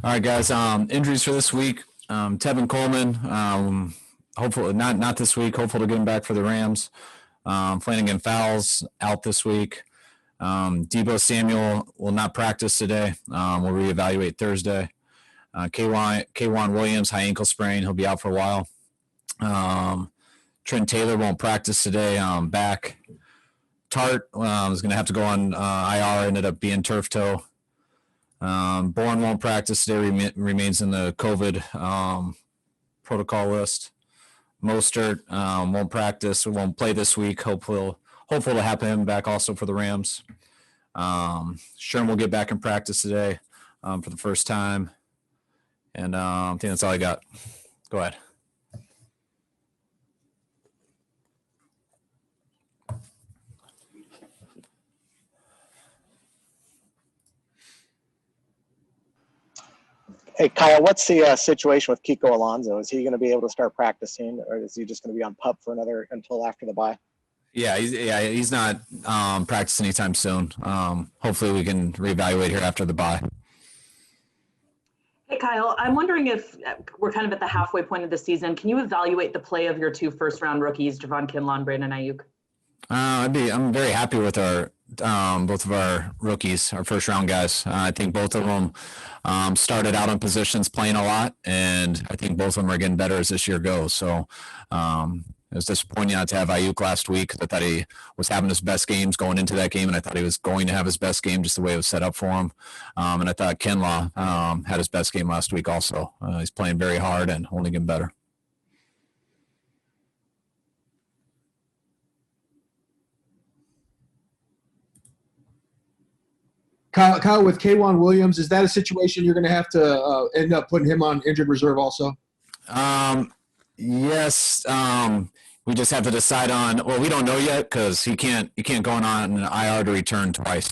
All right, guys. Injuries for this week. Tevin Coleman, hopefully not this week. Hopeful to get him back for the Rams. Flanagan Fowles out this week. Deebo Samuel will not practice today. We'll reevaluate Thursday. Kwan Williams, high ankle sprain. He'll be out for a while. Trent Taylor won't practice today. Back. Tart is going to have to go on IR. Ended up being turf toe. Bourne won't practice today. Remains in the COVID protocol list. Mostert won't practice. Won't play this week. Hopeful to have him back also for the Rams. Sherman will get back in practice today for the first time. And I think that's all I got. Go ahead. Hey, Kyle, what's the situation with Kiko Alonso? Is he going to be able to start practicing, or is he just going to be on PUP for until after the bye? Yeah, he's not practicing anytime soon. Hopefully we can reevaluate here after the bye. Hey, Kyle, I'm wondering if we're kind of at the halfway point of the season. Can you evaluate the play of your two first-round rookies, Javon, Kinlaw, and Brandon Aiyuk? I'm very happy with our both of our rookies, our first-round guys. I think both of them started out in positions playing a lot, and I think both of them are getting better as this year goes. So it was disappointing not to have Aiyuk last week. I thought he was having his best games going into that game, and I thought he was going to have his best game just the way it was set up for him. And I thought Kinlaw had his best game last week also. He's playing very hard and only getting better. Kyle, with Kwan Williams, is that a situation you're going to have to end up putting him on injured reserve also? Yes. We just have to decide on. Well, we don't know yet because he can't go on an IR to return twice.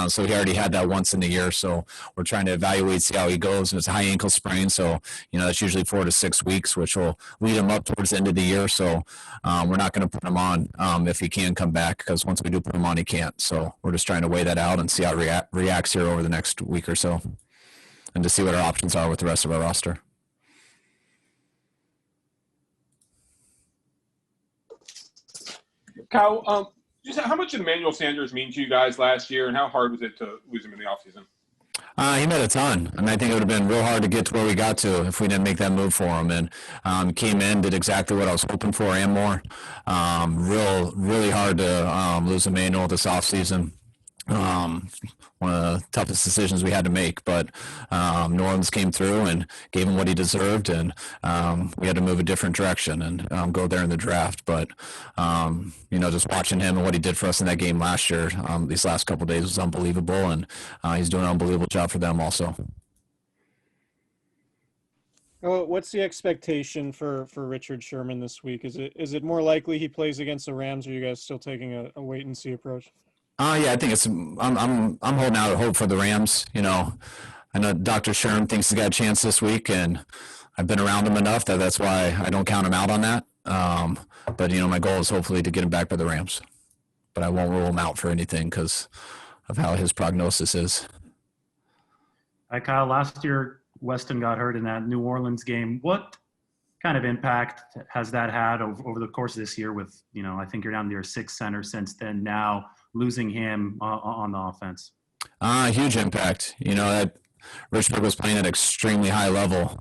So he already had that once in the year. So we're trying to evaluate, see how he goes. And it's a high ankle sprain, so that's usually 4 to 6 weeks, which will lead him up towards the end of the year. So we're not going to put him on if he can come back, because once we do put him on, he can't. So we're just trying to weigh that out and see how it reacts here over the next week or so, and to see what our options are with the rest of our roster. Kyle, just how much did Manuel Sanders mean to you guys last year, and how hard was it to lose him in the offseason? He meant a ton. I mean, I think it would have been real hard to get to where we got to if we didn't make that move for him. And came in, did exactly what I was hoping for and more. Really hard to lose Emmanuel this offseason. One of the toughest decisions we had to make, but New Orleans came through and gave him what he deserved, and we had to move a different direction and go there in the draft. But just watching him and what he did for us in that game last year, these last couple of days was unbelievable, and he's doing an unbelievable job for them also. What's the expectation for Richard Sherman this week? Is it more likely he plays against the Rams, or are you guys still taking a wait and see approach? Yeah, I think I'm holding out hope for the Rams. I know Dr. Sherman thinks he's got a chance this week, and I've been around him enough that's why I don't count him out on that. But my goal is hopefully to get him back by the Rams. But I won't rule him out for anything because of how his prognosis is. Hi, Kyle. Last year, Weston got hurt in that New Orleans game. What kind of impact has that had over the course of this year with, I think you're down to your sixth center since then, now losing him on the offense? Huge impact. That Richburg was playing at extremely high level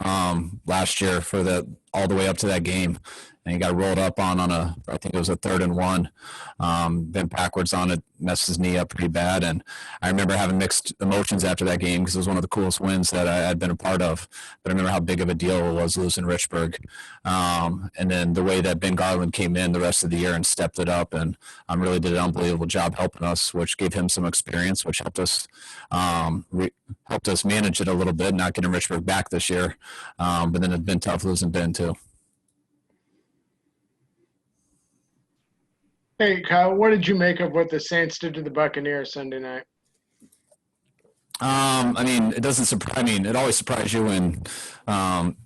last year for all the way up to that game. And he got rolled up on I think it was a 3rd and 1. Bent backwards on it, messed his knee up pretty bad. And I remember having mixed emotions after that game because it was one of the coolest wins that I had been a part of. But I remember how big of a deal it was losing Richburg. And then the way that Ben Garland came in the rest of the year and stepped it up and really did an unbelievable job helping us, which gave him some experience, which helped us manage it a little bit, not getting Richburg back this year. But then it's been tough losing Ben too. Hey, Kyle, what did you make of what the Saints did to the Buccaneers Sunday night? It doesn't surprise. It always surprises you when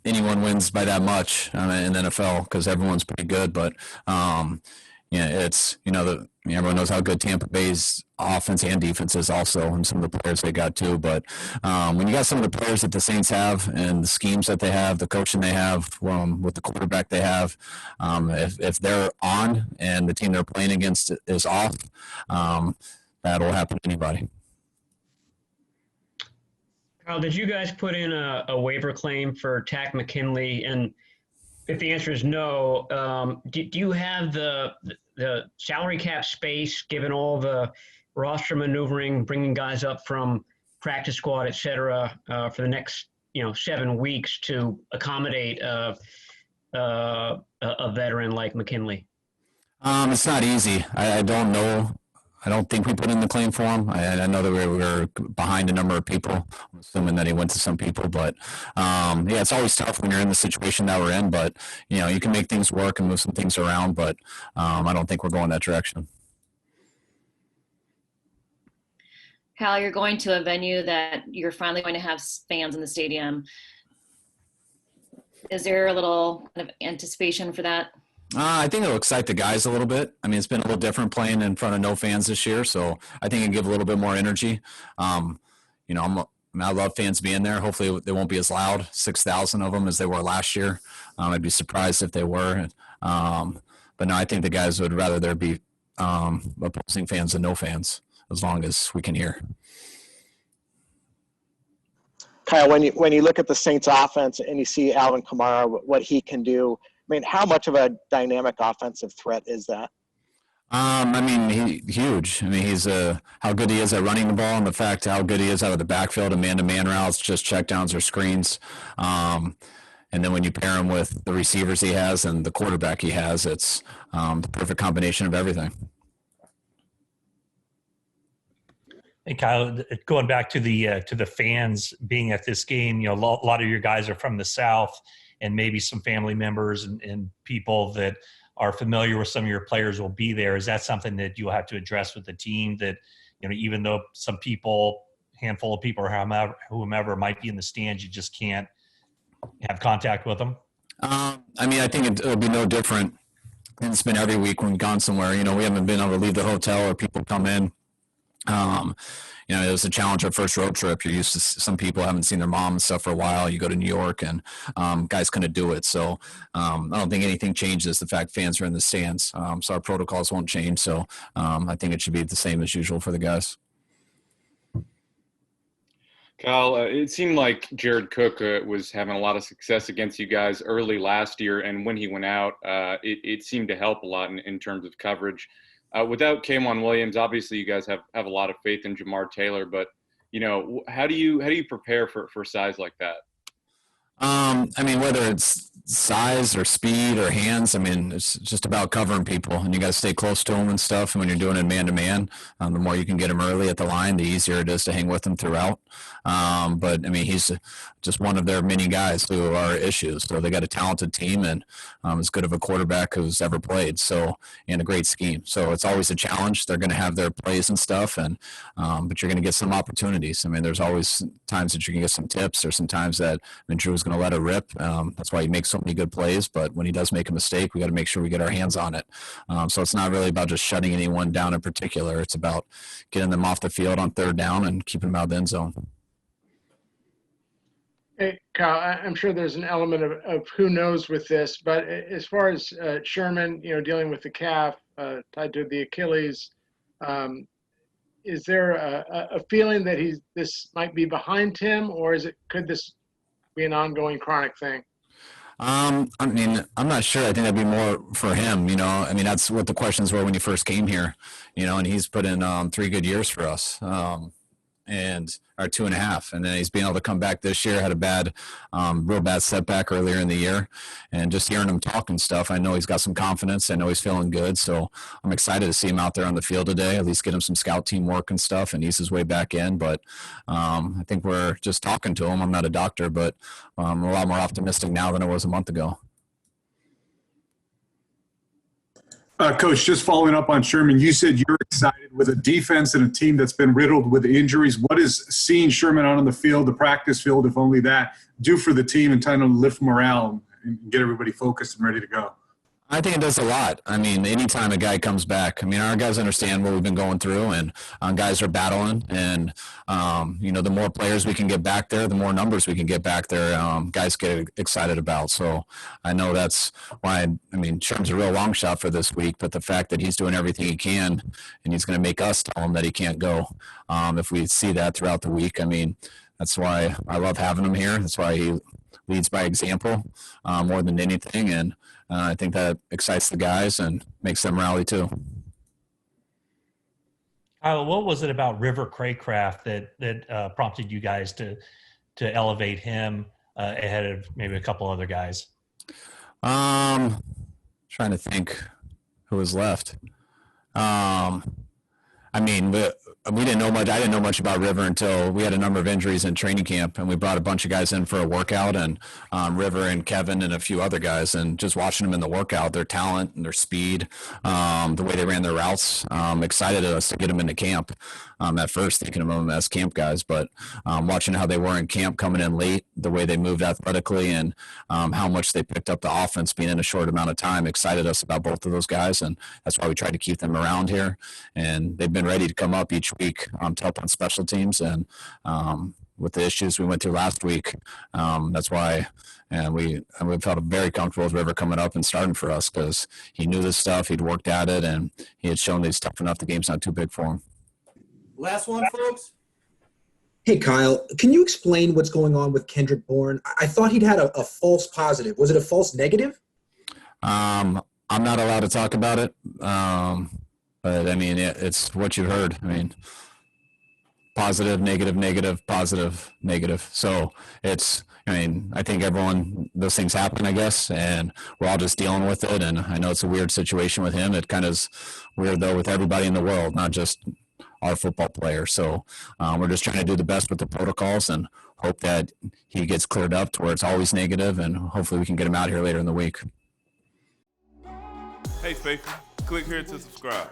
anyone wins by that much in the NFL because everyone's pretty good. But yeah, it's, everyone knows how good Tampa Bay's offense and defense is also, and some of the players they got too. But when you got some of the players that the Saints have and the schemes that they have, the coaching they have, with the quarterback they have, if they're on and the team they're playing against is off, that'll happen to anybody. Kyle, did you guys put in a waiver claim for Tack McKinley? And if the answer is no, do you have the salary cap space, given all the roster maneuvering, bringing guys up from practice squad, et cetera, for the next 7 weeks to accommodate a veteran like McKinley? It's not easy. I don't know. I don't think we put in the claim for him. I know that we were behind a number of people. I'm assuming that he went to some people, but yeah, it's always tough when you're in the situation that we're in. But you can make things work and move some things around. But I don't think we're going that direction. Kyle, you're going to a venue that you're finally going to have fans in the stadium. Is there a little kind of anticipation for that? I think it'll excite the guys a little bit. I mean, it's been a little different playing in front of no fans this year, so I think it'll give a little bit more energy. I love fans being there. Hopefully they won't be as loud, 6,000 of them, as they were last year. I'd be surprised if they were. But no, I think the guys would rather there be opposing fans than no fans, as long as we can hear. Kyle, when you look at the Saints offense and you see Alvin Kamara, what he can do, I mean, how much of a dynamic offensive threat is that? Huge. I mean, he's how good he is at running the ball, and the fact how good he is out of the backfield and man-to-man routes, just checkdowns or screens. And then when you pair him with the receivers he has and the quarterback he has, it's the perfect combination of everything. Hey, Kyle, going back to the fans being at this game, a lot of your guys are from the South, and maybe some family members and people that are familiar with some of your players will be there. Is that something that you'll have to address with the team, that, even though some people, handful of people or whomever might be in the stands, you just can't have contact with them? I think it'll be no different. And it's been every week when we've gone somewhere. We haven't been able to leave the hotel or people come in. It was a challenge our first road trip. You're used to some people haven't seen their mom and stuff for a while. You go to New York and guys couldn't do it. So I don't think anything changes the fact fans are in the stands. So our protocols won't change. So I think it should be the same as usual for the guys. Kyle, it seemed like Jared Cook was having a lot of success against you guys early last year. And when he went out, it seemed to help a lot in terms of coverage. Without K'Waun Williams, obviously you guys have a lot of faith in Jamar Taylor, but how do you prepare for size like that? Whether it's size or speed or hands, it's just about covering people, and you got to stay close to them and stuff. And when you're doing it man-to-man, the more you can get him early at the line, the easier it is to hang with him throughout. But he's just one of their many guys who are issues. So they got a talented team and as good of a quarterback who's ever played. So, and a great scheme. So it's always a challenge. They're going to have their plays and stuff, and but you're going to get some opportunities. There's always times that you can get some tips, or sometimes that Drew's going to let it rip. That's why he makes so many good plays. But when he does make a mistake, we got to make sure we get our hands on it. So it's not really about just shutting anyone down in particular. It's about getting them off the field on third down and keeping them out of the end zone. Hey, Kyle, I'm sure there's an element of who knows with this, but as far as Sherman, dealing with the calf tied to the Achilles, is there a feeling that this might be behind him, or could this be an ongoing chronic thing? I'm not sure. I think that'd be more for him, that's what the questions were when he first came here, and he's put in 3 good years for us. Or 2.5, and then he's being able to come back this year. Had a real bad setback earlier in the year, and just hearing him talk and stuff, I know he's got some confidence. I know he's feeling good, so I'm excited to see him out there on the field today. At least get him some scout team work and stuff, and ease his way back in. But I think we're just talking to him. I'm not a doctor, but I'm a lot more optimistic now than I was a month ago. Coach, just following up on Sherman, you said you're excited with a defense and a team that's been riddled with injuries. What is seeing Sherman out on the field, the practice field, if only that, do for the team and trying to lift morale and get everybody focused and ready to go? I think it does a lot. I mean, anytime a guy comes back, I mean, our guys understand what we've been going through, and guys are battling. And the more players we can get back there, the more numbers we can get back there. Guys get excited about. So I know that's why. I mean, Sherm's a real long shot for this week, but the fact that he's doing everything he can, and he's going to make us tell him that he can't go. If we see that throughout the week, I mean, that's why I love having him here. That's why he leads by example more than anything, and I think that excites the guys and makes them rally too. Kyle, what was it about River Craycraft that prompted you guys to elevate him ahead of maybe a couple other guys? Trying to think who was left. I mean, we didn't know much. I didn't know much about River until we had a number of injuries in training camp, and we brought a bunch of guys in for a workout, and River and Kevin and a few other guys, and just watching them in the workout, their talent and their speed, the way they ran their routes, excited us to get them into camp. At first, thinking of them as camp guys, but watching how they were in camp, coming in late, the way they moved athletically, and how much they picked up the offense being in a short amount of time, excited us about both of those guys, and that's why we tried to keep them around here. And they've been ready to come up each week to help on special teams, and with the issues we went through last week, that's why. And we felt very comfortable with River coming up and starting for us because he knew this stuff, he'd worked at it, and he had shown that he's tough enough. The game's not too big for him. Last one, folks. Hey, Kyle, can you explain what's going on with Kendrick Bourne? I thought he'd had a false positive. Was it a false negative? I'm not allowed to talk about it, but I mean, it's what you heard. I mean, positive, negative, negative, positive, negative. So it's, I mean, I think those things happen, I guess, and we're all just dealing with it. And I know it's a weird situation with him. It kind of is weird, though, with everybody in the world, not just our football player. So we're just trying to do the best with the protocols and hope that he gets cleared up to where it's always negative, and hopefully we can get him out here later in the week. Hey, faithful, click here to subscribe.